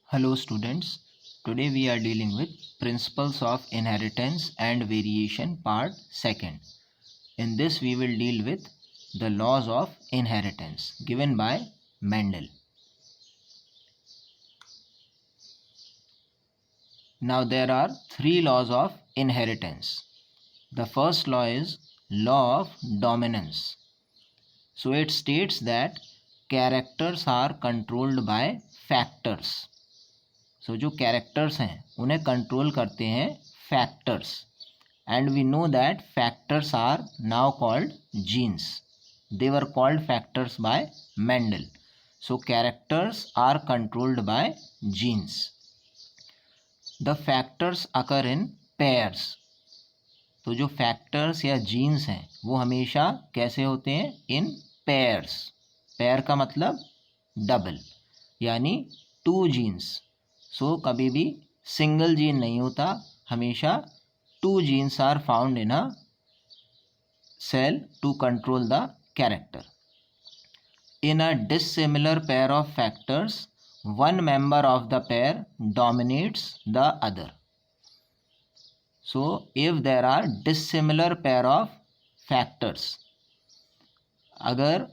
Hello students, today we are dealing with Principles of Inheritance and Variation Part 2nd. In this we will deal with the laws of inheritance given by Mendel. Now there are three laws of inheritance. The first law is law of dominance. So it states that characters are controlled by factors. सो जो characters हैं उन्हें control करते हैं factors and we know that factors are now called genes. They were called factors by Mendel. So characters are controlled by genes. The factors occur in pairs. तो जो factors या jeans हैं वो हमेशा कैसे होते हैं? इन पेयर्स. पेयर का मतलब डबल, यानी टू जीन्स. सो कभी भी सिंगल जीन नहीं होता, हमेशा two genes are found in a cell to control the character. In a dissimilar pair of factors one member of the pair dominates the other. So if there are dissimilar pair of factors, अगर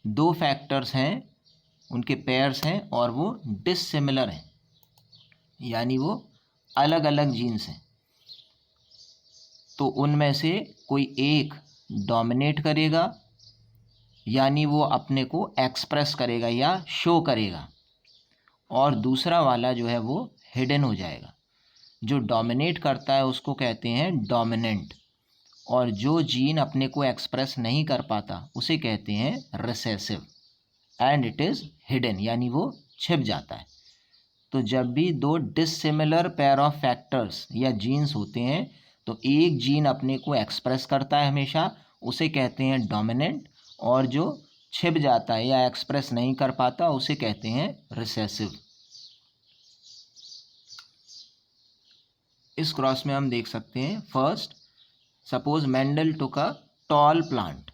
दो factors हैं, उनके pairs हैं और वो dissimilar हैं, यानी वो अलग अलग जीन्स हैं, तो उनमें से कोई एक डोमिनेट करेगा, यानी वो अपने को एक्सप्रेस करेगा या शो करेगा, और दूसरा वाला जो है वो हिडन हो जाएगा. जो डोमिनेट करता है उसको कहते हैं डोमिनेंट, और जो जीन अपने को एक्सप्रेस नहीं कर पाता उसे कहते हैं recessive, and it is hidden, यानी वो छिप जाता है. तो जब भी दो डिसिमिलर पेयर ऑफ फैक्टर्स या जीन्स होते हैं तो एक जीन अपने को एक्सप्रेस करता है हमेशा, उसे कहते हैं डोमिनेंट, और जो छिप जाता है या एक्सप्रेस नहीं कर पाता उसे कहते हैं रिसेसिव. इस क्रॉस में हम देख सकते हैं, first suppose Mendel took a tall plant.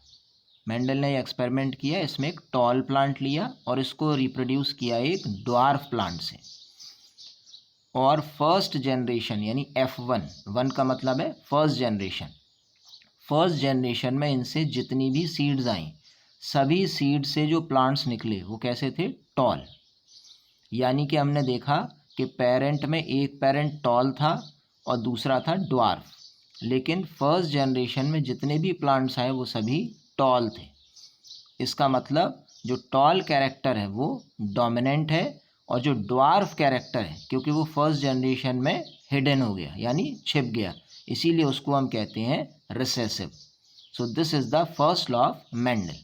Mendel ने एक्सपेरिमेंट किया, इसमें एक टॉल प्लांट लिया और इसको रिप्रोड्यूस किया एक ड्वार्फ प्लांट से, और फर्स्ट जनरेशन यानी F1, वन का मतलब है फर्स्ट जनरेशन. फर्स्ट जनरेशन में इनसे जितनी भी सीड्स आई, सभी सीड से जो प्लांट्स निकले वो कैसे थे? टॉल. यानी कि हमने देखा कि पेरेंट में एक पेरेंट टॉल था और दूसरा था ड्वार्फ, लेकिन फर्स्ट जनरेशन में जितने भी प्लांट्स आए वो सभी टॉल थे. इसका मतलब जो टॉल कैरेक्टर है वो डोमिनेंट है, और जो ड्वार्फ कैरेक्टर है, क्योंकि वो फर्स्ट जनरेशन में हिडन हो गया यानी छिप गया, इसीलिए उसको हम कहते हैं recessive. So this is the first law of Mendel.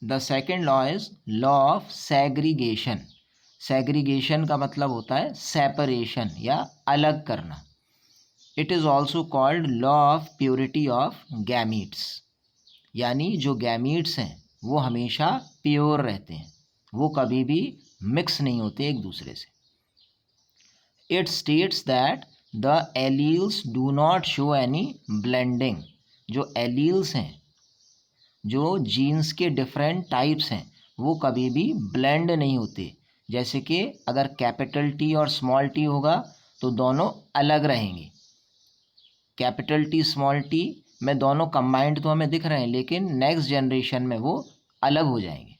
The second law is law of segregation. Segregation का मतलब होता है सेपरेशन या अलग करना. It is also called law of purity of gametes, यानी जो गैमीट्स हैं वो हमेशा प्योर रहते हैं, वो कभी भी मिक्स नहीं होते एक दूसरे से. It states that the alleles do not show any blending. जो एलील्स हैं, जो जीन्स के डिफरेंट टाइप्स हैं, वो कभी भी ब्लेंड नहीं होते. जैसे कि अगर कैपिटल टी और स्मॉल टी होगा तो दोनों अलग रहेंगे. कैपिटल टी स्मॉल टी में दोनों कंबाइंड तो हमें दिख रहे हैं, लेकिन नेक्स्ट जनरेशन में वो अलग हो जाएंगे.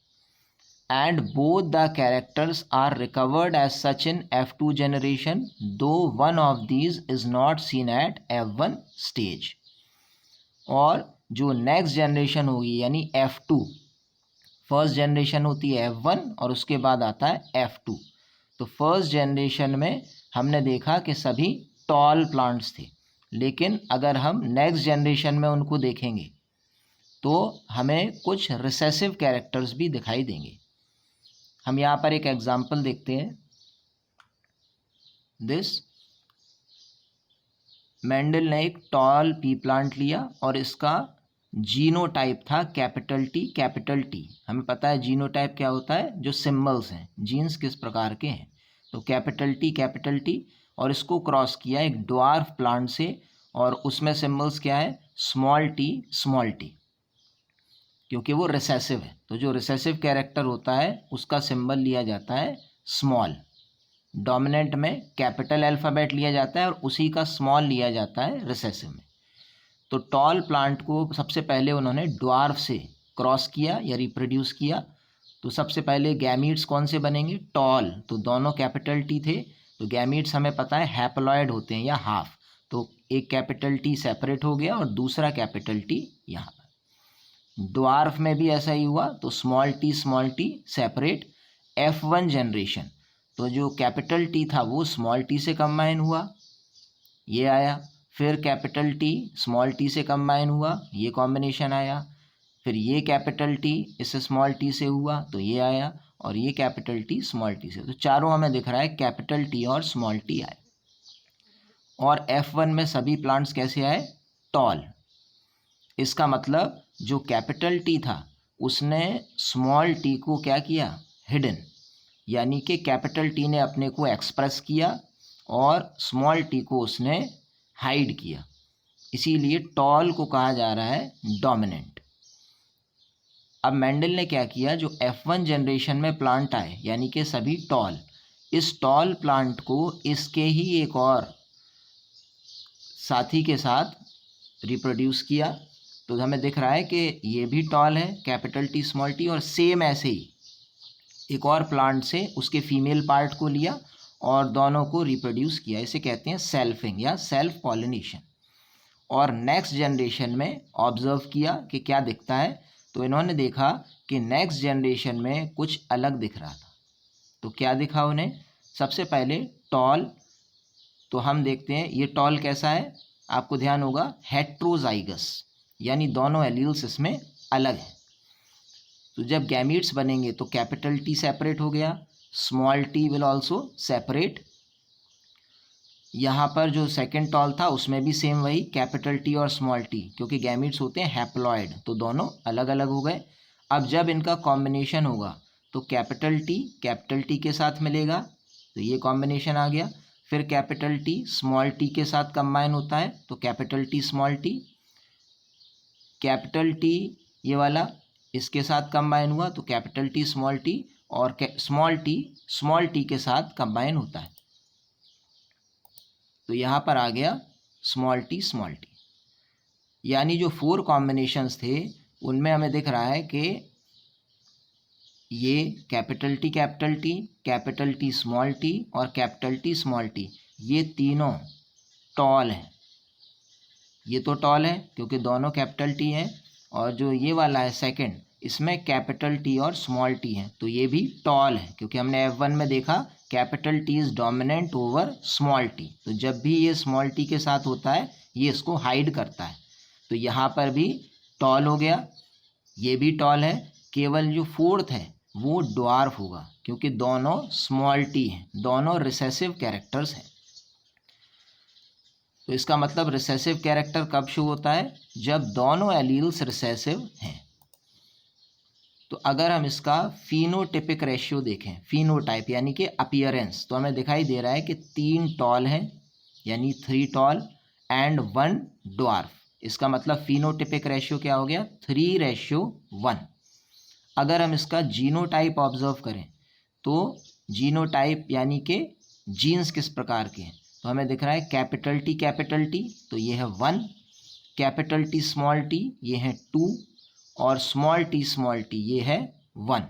And both the characters are recovered as such in F2 generation, though one of these is not seen at F1 stage. और जो नेक्स्ट जनरेशन होगी यानी F2, फर्स्ट जनरेशन होती है F1 और उसके बाद आता है F2. तो फर्स्ट जनरेशन में हमने देखा कि सभी टॉल प्लांट्स थे, लेकिन अगर हम नेक्स्ट जनरेशन में उनको देखेंगे तो हमें कुछ रिसेसिव कैरेक्टर्स भी दिखाई देंगे. हम यहाँ पर एक एग्जाम्पल देखते हैं. दिस मेंडल ने एक टॉल पी प्लांट लिया और इसका जीनोटाइप था कैपिटल टी. हमें पता है जीनोटाइप क्या होता है, जो सिम्बल्स हैं, जीन्स किस प्रकार के हैं. तो कैपिटल टी, और इसको क्रॉस किया एक ड्वार्फ प्लांट से, और उसमें सिम्बल्स क्या है? Small T. क्योंकि वो रिसेसिव है। तो जो रिसेसिव कैरेक्टर होता है उसका सिंबल लिया जाता है स्मॉल। डोमिनेंट में कैपिटल अल्फ़ाबेट लिया जाता है और उसी का स्मॉल लिया जाता है रिसेसिव में। तो टॉल प्लांट को सबसे पहले उन्होंने ड्वार्फ से क्रॉस किया या रिप्रोड्यूस किया। तो सबसे पहले गैमीट्स कौन से बनेंगे? टॉल। तो दोनों कैपिटल टी थे। तो गैमीट्स हमें पता है हैप्लॉयड होते हैं या हाफ। तो एक कैपिटल टी सेपरेट हो गया और दूसरा कैपिटल टी यहाँ पर। ड्वार्फ में भी ऐसा ही हुआ। तो small T separate. F1 generation, तो जो कैपिटल टी था वो स्मॉल टी से कंबाइन हुआ, ये आया। फिर कैपिटल टी स्मॉल टी से कंबाइन हुआ, ये कॉम्बिनेशन आया। फिर ये कैपिटल टी इस स्मॉल टी से हुआ तो ये आया, और ये कैपिटल टी स्मॉल टी से। तो चारों हमें दिख रहा है कैपिटल टी और स्मॉल टी आए। और F1 में सभी प्लांट्स कैसे आए? टॉल। इसका मतलब जो कैपिटल टी था उसने स्मॉल टी को क्या किया? हिडन। यानी कि कैपिटल टी ने अपने को एक्सप्रेस किया और स्मॉल टी को उसने हाइड किया। इसीलिए टॉल को कहा जा रहा है डोमिनेंट। अब मेंडल ने क्या किया? जो F1 जनरेशन में प्लांट आए यानी कि सभी टॉल, इस टॉल प्लांट को इसके ही एक और साथी के साथ रिप्रोड्यूस किया। तो हमें दिख रहा है कि ये भी टॉल है, कैपिटल टी स्मॉल टी, और सेम ऐसे ही एक और प्लांट से उसके फीमेल पार्ट को लिया और दोनों को रिप्रोड्यूस किया। इसे कहते हैं सेल्फिंग या सेल्फ पॉलिनेशन। और नेक्स्ट जनरेशन में ऑब्जर्व किया कि क्या दिखता है। तो इन्होंने देखा कि नेक्स्ट जनरेशन में कुछ अलग दिख रहा था। तो क्या दिखा उन्हें? सबसे पहले टॉल, तो हम देखते हैं ये टॉल कैसा है। आपको ध्यान होगा हेट्रोजाइगस, यानी दोनों एलील्स इसमें अलग हैं। तो जब गैमीट्स बनेंगे तो कैपिटल टी सेपरेट हो गया, small T will also separate. यहाँ पर जो सेकंड टॉल था उसमें भी सेम वही कैपिटल टी और स्मॉल टी, क्योंकि गैमीट्स होते हैं हैप्लॉयड, तो दोनों अलग अलग हो गए। अब जब इनका कॉम्बिनेशन होगा तो कैपिटल टी के साथ मिलेगा, तो ये कॉम्बिनेशन आ गया। फिर कैपिटल टी स्मॉल टी के साथ कंबाइन होता है तो capital T small T. Capital T ये वाला इसके साथ कंबाइन हुआ तो कैपिटल टी, और स्मॉल टी के साथ कंबाइन होता है। तो यहाँ पर आ गया स्मॉल टी। यानी जो 4 कॉम्बिनेशंस थे उनमें हमें दिख रहा है कि ये कैपिटल टी स्मॉल टी और कैपिटल टी स्मॉल टी, ये तीनों टॉल हैं। ये तो टॉल है क्योंकि दोनों कैपिटल टी हैं, और जो ये वाला है सेकंड, इसमें कैपिटल टी और स्मॉल टी है, तो ये भी टॉल है। क्योंकि हमने F1 में देखा capital T is dominant over small T, तो जब भी ये स्मॉल टी के साथ होता है ये इसको हाइड करता है। तो यहाँ पर भी टॉल हो गया, ये भी टॉल है। केवल जो फोर्थ है वो ड्वार्फ होगा, क्योंकि दोनों स्मॉल टी हैं, दोनों रिसेसिव कैरेक्टर्स हैं। तो इसका मतलब रिसेसिव कैरेक्टर कब शो होता है? जब दोनों एलील्स रिसेसिव हैं। तो अगर हम इसका फिनोटिपिक रेशियो देखें, फिनोटाइप यानी कि अपीयरेंस, तो हमें दिखाई दे रहा है कि 3 टॉल हैं यानी 3 टॉल एंड 1 ड्वार्फ। इसका मतलब फिनोटिपिक रेशियो क्या हो गया? 3:1। अगर हम इसका जीनोटाइप ऑब्जर्व करें तो जीनोटाइप यानी कि जीन्स किस प्रकार के हैं, तो हमें दिख रहा है कैपिटल टी तो ये है 1, कैपिटल टी स्मॉल टी ये है 2, और स्मॉल टी ये है 1।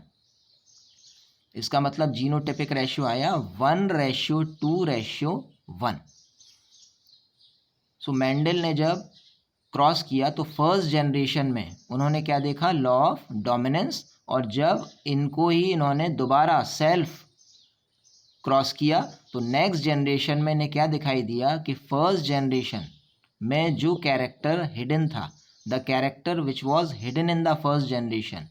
इसका मतलब जीनोटिपिक रेशियो आया 1:2:1। सो मेंडल ने जब क्रॉस किया तो फर्स्ट जनरेशन में उन्होंने क्या देखा? Law of dominance. और जब इनको ही इन्होंने दोबारा सेल्फ क्रॉस किया तो नेक्स्ट जनरेशन में इन्हें क्या दिखाई दिया कि फर्स्ट जनरेशन में जो कैरेक्टर हिडन था, the character which was hidden in the first generation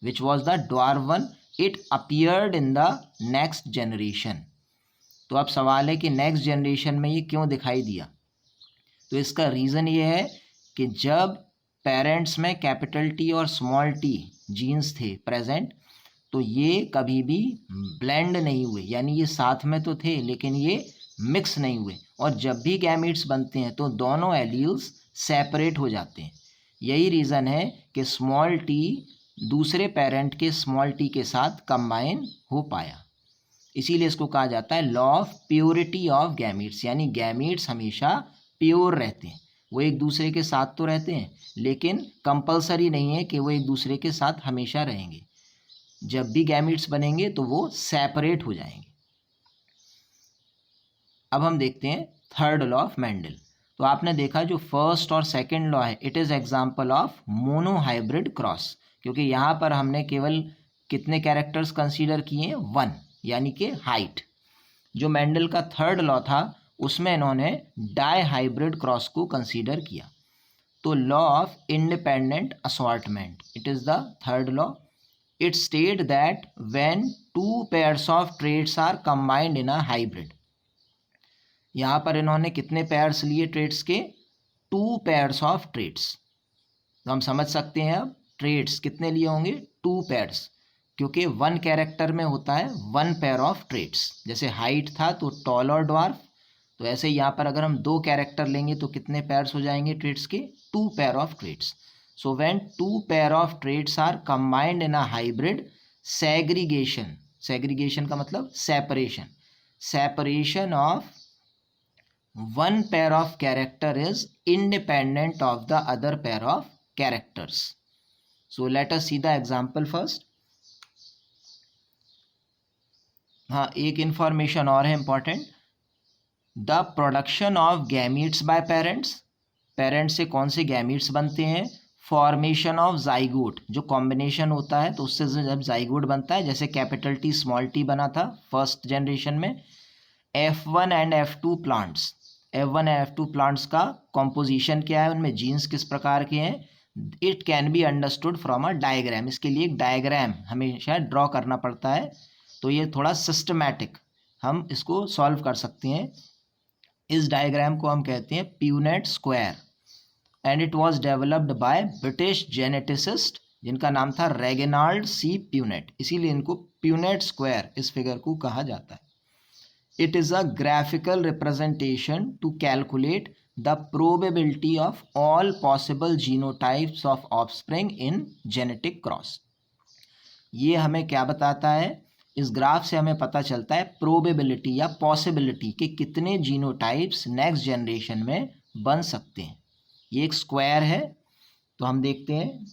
which was the dwarf one, it appeared in the next generation. तो अब सवाल है कि नेक्स्ट जनरेशन में ये क्यों दिखाई दिया? तो इसका रीज़न ये है कि जब पेरेंट्स में कैपिटल टी और स्मॉल टी जीन्स थे प्रेजेंट, तो ये कभी भी ब्लेंड नहीं हुए, यानी ये साथ में तो थे लेकिन ये मिक्स नहीं हुए। और जब भी गैमीट्स बनते हैं तो दोनों एलील्स सेपरेट हो जाते हैं। यही रीज़न है कि स्मॉल टी दूसरे पेरेंट के स्मॉल टी के साथ कंबाइन हो पाया। इसीलिए इसको कहा जाता है law of purity of gametes, यानी गैमीट्स हमेशा प्योर रहते हैं। वो एक दूसरे के साथ तो रहते हैं, लेकिन कंपलसरी नहीं है कि वो एक दूसरे के साथ हमेशा रहेंगे। जब भी गैमीट्स बनेंगे तो वो सेपरेट हो जाएंगे। अब हम देखते हैं थर्ड लॉ ऑफ मेंडल। तो आपने देखा जो फर्स्ट और सेकंड लॉ है, it is example of monohybrid cross, क्योंकि यहाँ पर हमने केवल कितने कैरेक्टर्स कंसीडर किए हैं, 1, यानी कि हाइट। जो मेंडल का थर्ड लॉ था उसमें इन्होंने डाई हाइब्रिड क्रॉस को कंसीडर किया। तो law of independent assortment, it is the third law. It state that when 2 pairs of traits are combined in a hybrid. यहाँ पर इन्होंने कितने पेयर्स लिए ट्रेड्स के, 2 पेयर्स ऑफ ट्रेड्स। तो हम समझ सकते हैं अब ट्रेड्स कितने लिए होंगे, 2 पेयर्स, क्योंकि 1 कैरेक्टर में होता है 1 पेयर ऑफ ट्रेड्स। जैसे हाइट था तो टॉल और ड्वार्फ, तो ऐसे यहाँ पर अगर हम 2 कैरेक्टर लेंगे तो कितने पेयर्स हो जाएंगे ट्रेड्स के, 2 pair of traits. So when 2 pair of traits are combined in a hybrid, segregation, segregation का मतलब separation, separation of 1 pair of character is independent of the other pair of characters. So let us see the example first. हाँ, एक information और है important, the production of gametes bye parents, parents से कौन से gametes बनते हैं, formation of zygote, जो कॉम्बिनेशन होता है तो उससे जब जाइगोट बनता है, जैसे कैपिटल टी स्मॉल टी बना था फर्स्ट जनरेशन में, F1 and F2 plants, F1 and F2 plants का कॉम्पोजिशन क्या है, उनमें जीन्स किस प्रकार के हैं, it can be understood from a diagram. इसके लिए एक डायग्राम हमेशा ड्रॉ करना पड़ता है, तो ये थोड़ा सिस्टमैटिक हम इसको सॉल्व कर सकते हैं। इस डायग्राम को हम कहते हैं Punnett square, and it was developed by British geneticist जिनका नाम था रेगिनाल्ड सी प्यूनेट, इसीलिए इनको प्यूनेट स्क्वायर इस फिगर को कहा जाता है। It is a graphical representation to calculate the probability of all possible genotypes of offspring in genetic cross. ये हमें क्या बताता है, इस ग्राफ से हमें पता चलता है प्रोबेबिलिटी या पॉसिबिलिटी कि कितने जीनोटाइप्स नेक्स्ट जनरेशन में बन सकते हैं। ये एक स्क्वायर है, तो हम देखते हैं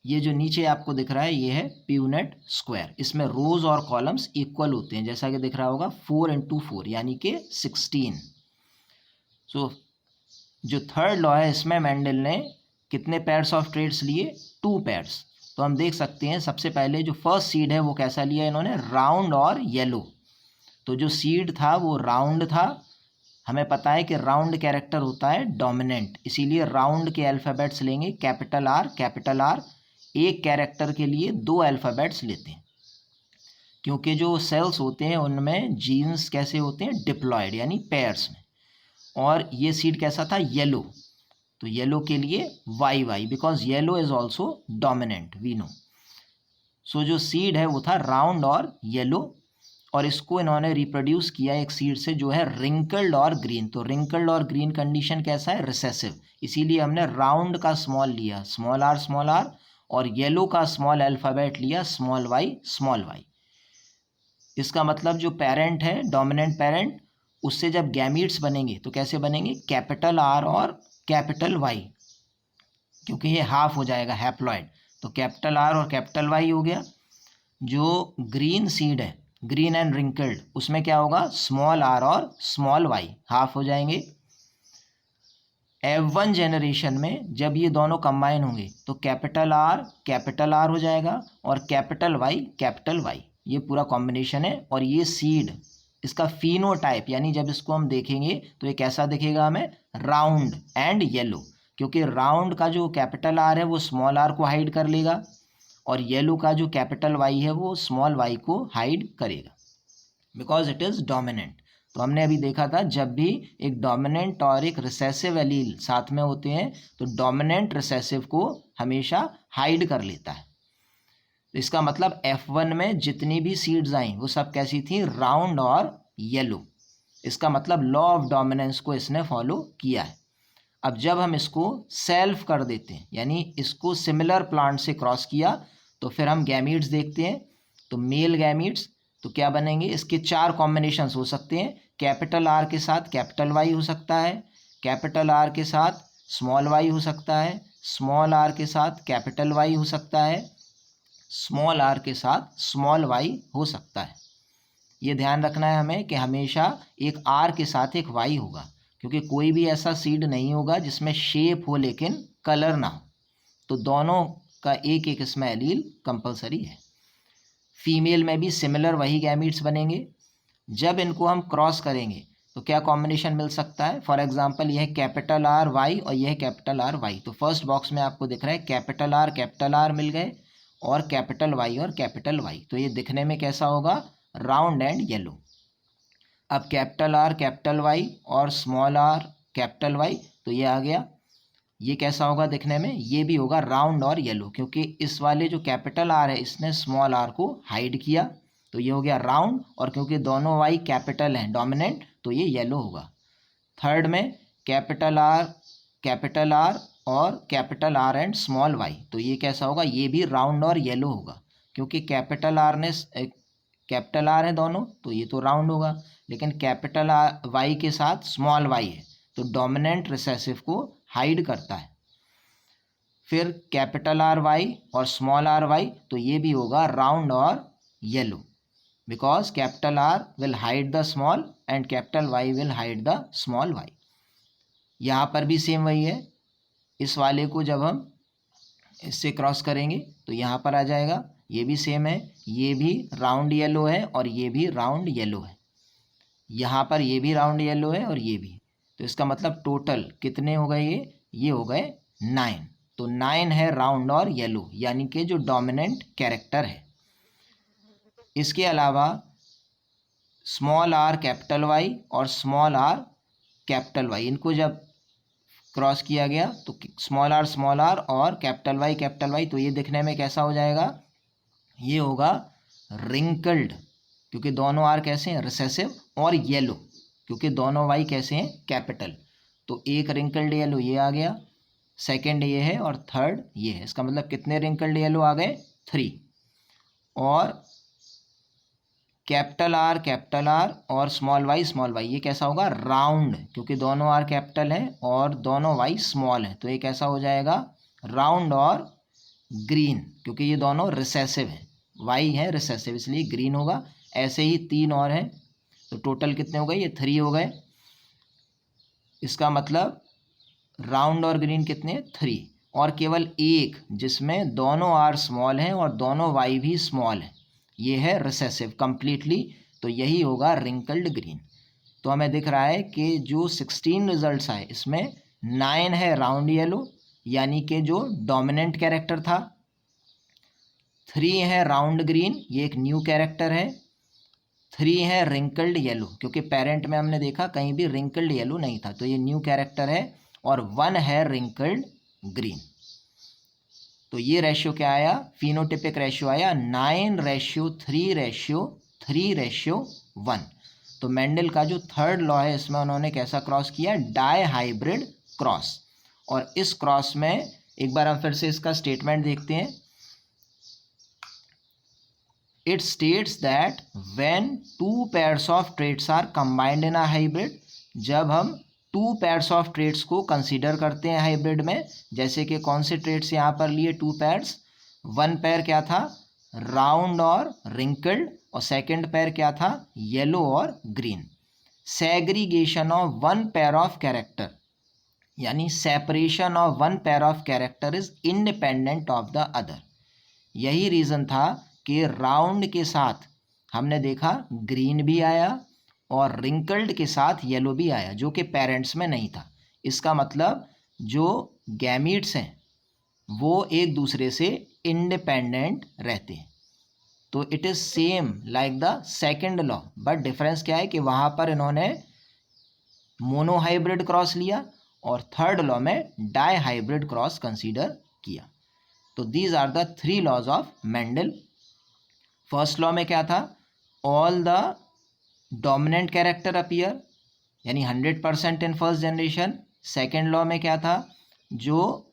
ये जो नीचे आपको दिख रहा है ये है प्यूनेट स्क्वायर, इसमें रोज और कॉलम्स इक्वल होते हैं, जैसा कि दिख रहा होगा 4 × 4 यानी कि 16। सो जो थर्ड लॉ है इसमें मेंडल ने कितने पेयर्स ऑफ ट्रेड्स लिए, 2 पेयर्स। तो हम देख सकते हैं सबसे पहले जो फर्स्ट सीड है वो कैसा लिया इन्होंने, राउंड और येलो। तो जो सीड था वो राउंड था, हमें पता है कि राउंड कैरेक्टर होता है डोमिनेंट, इसीलिए राउंड के अल्फ़ाबेट्स लेंगे, कैपिटल आर कैपिटल आर। एक कैरेक्टर के लिए 2 अल्फ़ाबेट्स लेते हैं, क्योंकि जो सेल्स होते हैं उनमें जीन्स कैसे होते हैं, डिप्लॉयड यानी पेयर्स में। और ये सीड कैसा था, येलो, तो येलो के लिए Y Y, because yellow is also dominant we know. So जो सीड है वो था राउंड और येलो, और इसको इन्होंने रिप्रोड्यूस किया एक सीड से जो है रिंकल्ड और ग्रीन। तो रिंकल्ड और ग्रीन कंडीशन कैसा है, रिसेसिव, इसीलिए हमने राउंड का स्मॉल लिया स्मॉल आर, और येलो का स्मॉल अल्फ़ाबेट लिया स्मॉल वाई। इसका मतलब जो पेरेंट है डोमिनेंट पेरेंट, उससे जब गैमीट्स बनेंगे तो कैसे बनेंगे, कैपिटल आर और कैपिटल वाई, क्योंकि ये हाफ हो जाएगा हैप्लॉइड, तो कैपिटल आर और कैपिटल वाई हो गया। जो ग्रीन सीड है ग्रीन एंड रिंकल्ड, उसमें क्या होगा, स्मॉल आर और स्मॉल वाई, हाफ हो जाएंगे। F1 जनरेशन में जब ये दोनों कंबाइन होंगे तो कैपिटल आर हो जाएगा और कैपिटल वाई, ये पूरा कॉम्बिनेशन है। और ये सीड इसका फिनोटाइप, यानी जब इसको हम देखेंगे तो ये कैसा दिखेगा हमें, राउंड एंड येलो, क्योंकि राउंड का जो कैपिटल आर है वो स्मॉल आर को हाइड कर लेगा, और येलो का जो कैपिटल वाई है वो स्मॉल वाई को हाइड करेगा, बिकॉज इट इज़ डोमिनेंट। तो हमने अभी देखा था जब भी एक डोमिनेंट और एक रिसेसिव एलील साथ में होते हैं तो डोमिनेंट रिसेसिव को हमेशा हाइड कर लेता है। तो इसका मतलब F1 में जितनी भी सीड्स आई वो सब कैसी थी, राउंड और येलो। इसका मतलब लॉ ऑफ डोमिनेंस को इसने फॉलो किया है। अब जब हम इसको सेल्फ कर देते हैं, यानी इसको सिमिलर प्लांट से क्रॉस किया, तो फिर हम गैमीट्स देखते हैं। तो मेल गैमीट्स तो क्या बनेंगे, इसके 4 कॉम्बिनेशंस हो सकते हैं। कैपिटल आर के साथ कैपिटल वाई हो सकता है, कैपिटल आर के साथ स्मॉल वाई हो सकता है, स्मॉल आर के साथ कैपिटल वाई हो सकता है, स्मॉल आर के साथ स्मॉल वाई हो सकता है। ये ध्यान रखना है हमें कि हमेशा एक आर के साथ एक वाई होगा, क्योंकि कोई भी ऐसा सीड नहीं होगा जिसमें शेप हो लेकिन कलर ना हो। तो दोनों का एक एक इसमें एलील कंपलसरी है। फीमेल में भी सिमिलर वही गैमीट्स बनेंगे। जब इनको हम क्रॉस करेंगे तो क्या कॉम्बिनेशन मिल सकता है, फॉर एग्जांपल यह कैपिटल आर वाई और यह कैपिटल आर वाई। तो फर्स्ट बॉक्स में आपको दिख रहा है कैपिटल आर मिल गए और कैपिटल वाई। तो ये दिखने में कैसा होगा, राउंड एंड येलो। अब कैपिटल वाई और स्मॉल आर कैपिटल वाई, तो ये आ गया। ये कैसा होगा दिखने में, ये भी होगा राउंड और येलो, क्योंकि इस वाले जो कैपिटल आर है इसने स्मॉल आर को हाइड किया, तो ये हो गया राउंड। और क्योंकि दोनों वाई कैपिटल हैं डोमिनेंट, तो ये येलो होगा। थर्ड में कैपिटल आर और capital R and small Y, तो ये कैसा होगा, ये भी राउंड और येलो होगा, क्योंकि कैपिटल आर है दोनों, तो ये तो राउंड होगा। लेकिन कैपिटल वाई के साथ स्मॉल वाई है, तो डोमिनेंट रिसेसिव को हाइड करता है। फिर कैपिटल आर वाई और स्मॉल आर वाई, तो ये भी होगा राउंड और yellow, because capital R will hide the small and capital Y will hide the small Y. यहाँ पर भी सेम वही है। इस वाले को जब हम इससे क्रॉस करेंगे तो यहाँ पर आ जाएगा, ये भी सेम है, ये भी राउंड येलो है और ये भी राउंड येलो है। यहाँ पर ये भी राउंड येलो है और ये भी। तो इसका मतलब टोटल कितने हो गए, ये हो गए 9। तो 9 है राउंड और येलो, यानी कि जो डोमिनेंट कैरेक्टर है। इसके अलावा स्मॉल आर कैपिटल वाई और स्मॉल आर कैपिटल वाई, इनको जब क्रॉस किया गया तो स्मॉल आर और कैपिटल वाई, तो ये दिखने में कैसा हो जाएगा, ये होगा रिंकल्ड, क्योंकि दोनों आर कैसे हैं, रिसेसिव, और येलो क्योंकि दोनों वाई कैसे हैं, कैपिटल। तो एक रिंकल्ड येलो ये आ गया, सेकंड ये है और थर्ड ये है। इसका मतलब कितने रिंकल्ड येलो आ गए, 3। और कैपिटल आर और स्मॉल वाई ये कैसा होगा, राउंड, क्योंकि दोनों आर कैपिटल हैं और दोनों वाई स्मॉल हैं, तो ये कैसा हो जाएगा, राउंड और ग्रीन, क्योंकि ये दोनों रिसेसिव हैं, वाई है रिसेसिव इसलिए ग्रीन होगा। ऐसे ही 3 और हैं, तो टोटल कितने हो गए, ये 3 हो गए। इसका मतलब राउंड और ग्रीन कितने, 3, और केवल एक जिसमें दोनों आर स्मॉल हैं और दोनों वाई भी स्मॉल हैं, ये है रिसेसिव कंप्लीटली, तो यही होगा रिंकल्ड ग्रीन। तो हमें दिख रहा है कि जो 16 रिजल्ट्स आए इसमें 9 है राउंड येलो, यानी कि जो डोमिनेंट कैरेक्टर था। 3 है राउंड ग्रीन, ये एक न्यू कैरेक्टर है। 3 है रिंकल्ड येलो, क्योंकि पेरेंट में हमने देखा कहीं भी रिंकल्ड येलो नहीं था, तो ये न्यू कैरेक्टर है। और 1 है रिंकल्ड ग्रीन। तो ये रेशियो क्या आया, फिनोटिपिक रेशियो आया 9:3:3:1। तो मेंडल का जो थर्ड लॉ है इसमें उन्होंने कैसा क्रॉस किया, डाई हाइब्रिड क्रॉस। और इस क्रॉस में एक बार हम फिर से इसका स्टेटमेंट देखते हैं। It states that when 2 pairs of traits are combined in a hybrid, जब हम 2 पेयर्स ऑफ ट्रेट्स को कंसीडर करते हैं हाइब्रिड में, जैसे कि कौन से ट्रेट्स यहाँ पर लिए, 2 पेयर्स। 1 पेयर क्या था, राउंड और रिंकल्ड, और सेकंड पेयर क्या था, येलो और green. Segregation of 1 pair of character, यानी separation of 1 pair of character is independent of the other. यही रीज़न था कि राउंड के साथ हमने देखा ग्रीन भी आया और रिंकल्ड के साथ येलो भी आया, जो कि पेरेंट्स में नहीं था। इसका मतलब जो गैमीट्स हैं वो एक दूसरे से इंडिपेंडेंट रहते हैं। तो it is same like the second law, but difference क्या है कि वहाँ पर इन्होंने मोनोहाइब्रिड क्रॉस लिया और थर्ड लॉ में डाई हाइब्रिड क्रॉस कंसीडर किया। तो these are the 3 laws of Mendel. First law में क्या था, all the dominant character appear, यानी 100% in first generation. Second law में क्या था, जो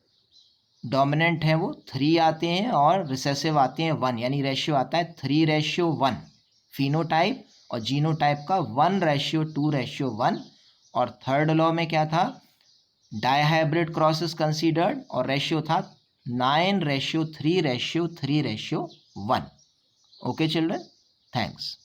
डोमिनेंट हैं वो 3 आते हैं और रिसेसिव आते हैं 1, यानी रेशियो आता है 3:1 फिनोटाइप, और जीनोटाइप का 1:2:1। और थर्ड लॉ में क्या था, डायहाइब्रिड क्रॉसेस कंसीडर्ड और रेशियो था 9:3:3:1। Okay children, thanks.